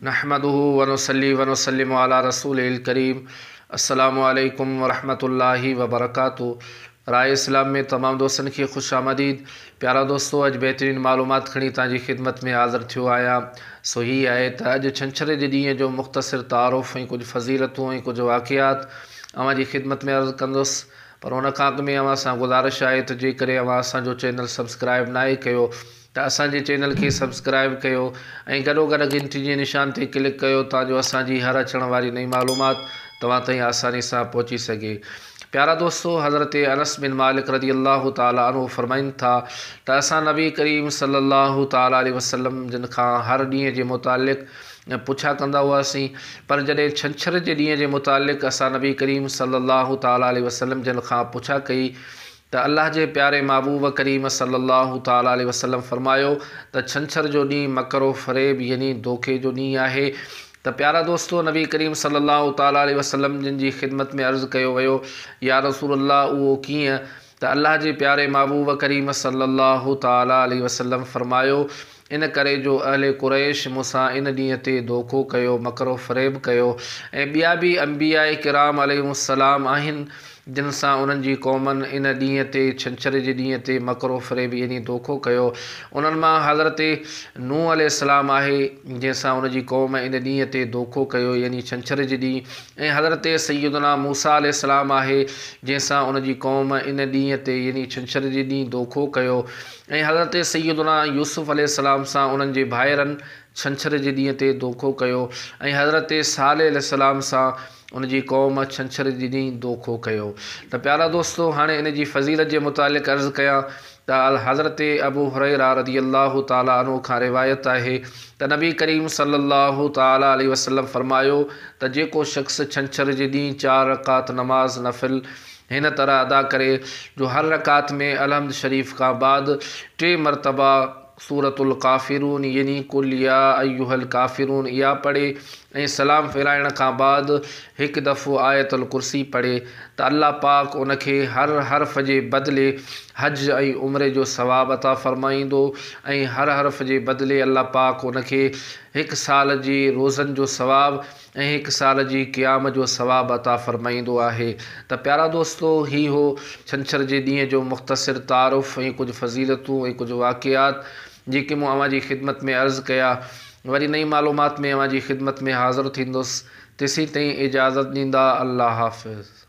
नहमदुहु व नुसल्ली व नुसल्लिमु अला रसूलिल करीम। अस्सलामु अलैकुम व रहमतुल्लाहि व बरकातुहू। राहे इस्लाम में तमाम दोस्तन की खुश आमदीद। प्यारा दोस्तों, अज बेहतरीन मालूमात खणी तव्हांजी खिदमत में हाज़िर थियो आहियां। सो ही है त अज छंछर के ॾींहं जो मुख़्तसिर तारुफ़ ऐं कुछ फज़ीलतूं ऐं कुछ वाक़ियात अवां जी खिदमत में अर्ज़ कंदुसि। पर उन खां अॻु में अवां सां गुज़ारिश आहे त जेकॾहिं अवां असांजो चैनल सब्सक्राइब नाहे कयो त असांजे चैनल खे सब्सक्राइब कयो ऐं गॾोगॾु घंटी जे निशान ते क्लिक कयो ताजो असांजी हर अचण वारी नई मालूमात तव्हां ताईं आसानी सां पहुची सघे। प्यारा दोस्तों, हज़रत अनस बिन मालिक रज़ी अल्लाह ताला अन्हु फरमाइनि था त असां नबी करीम सल्लल्लाहु ताला अलैहि वसल्लम जिन खां हर ॾींहं जे मुतालिक़ पुछा कंदा हुआसीं, पर जॾहिं छंछर जे ॾींहं जे मुतालिक़ असां नबी करीम सल्लल्लाहु ताला अलैहि वसल्लम जिन खां पुछा कई त अल्लाह जे प्यारे महबूब करीम सल्लल्लाहु ताला अलैहि वसल्लम फरमायो त छंछर जो ॾींहुं मकरो फ़रेब यानी धोखे जो ॾींहुं आहे। त प्यारा दोस्तों, नबी करीम सल्लल्लाहु ताला अलैहि वसल्लम जिन जी खिदमत में अर्ज़ कयो वियो, या रसूलल्लाह उहो कीअं? त अल्लाह जे प्यारे महबूब करीम सल्लल्लाहु ताला अलैहि वसल्लम फरमायो, इन करे जो अहले कुरैश मूंसां इन ॾींहं ते धोखो कयो, मकरो फ़रेब कयो। ऐं ॿिया बि अंबिया किराम अलैहिमुस्सलाम आहिनि जिन सां उन्हनि जी क़ौमनि इन ॾींहं ते छंछर जे ॾींहं ते मकरो फ़रेब यानी धोखो कयो। उन्हनि मां हज़रत नूह अलैहिस्सलाम आहे जंहिंसां उन जी क़ौम इन ॾींहं ते धोखो कयो यानी छंछर जे ॾींहुं। ऐं हज़रत सैयदना मूसा अलैहिस्सलाम आहे जंहिंसां उन जी क़ौम इन ॾींहं ते यानी छंछर जे ॾींहुं धोखो कयो। ऐं हज़रत सैयदना यूसुफ अलैहिस्सलाम सां उन्हनि जे भाइरनि छंछर जे ॾींहं ते धोखो कयो। ऐं हज़रत सालेह अलैहिस्सलाम सां उन जी क़ौम छंछर जे ॾींहुं धोखो कयो। त प्यारा दोस्तों, हाणे इन जी फ़ज़ीलत जे मुतालिक़ अर्ज़ु कयां त हज़रत अबू हुरैरा रज़ी अल्लाह ताला अन्हु खां रिवायत आहे त नबी करीम सल्लल्लाहु ताला अलैहि वसल्लम फरमायो त जेको शख़्स छंछर जे ॾींहुं 4 रकात नमाज़ नफ़िल हिन तरह अदा करे जो हर रकात में अलहम्द शरीफ़ खां बाद 3 मरतबा सूरतुल काफ़िरून यानी कुल या अय्युहल काफ़िरून इहा पढ़े ऐं सलाम फेराइण खां बाद हिकु दफ़ो आयतुल कुर्सी पढ़े त अल्लाह पाक उनखे हर हर्फ़ जे बदिले हज ऐं उम्रे जो सवाब अता फ़रमाईंदो ऐं हर हर्फ़ जे बदिले अल्लाह पाक उनखे 1 साल जी रोज़नि जो सवाब ऐं 1 साल जी क़याम जो सवाब अता फ़रमाईंदो आहे। त प्यारा दोस्तों, ही हो छंछर जे ॾींहं जो मुख़्तसिर तारुफ़ ऐं कुझु फ़ज़ीलतूं ऐं कुझु वाक़ियात जेके मूं अवां जी खिदमत में अर्ज़ु कया। वरी नई मालूमात में अवां जी खिदमत में हाज़िर थींदुसि। तेसीं ताईं इजाज़त ॾींदा। अल्लाह हाफ़िज़।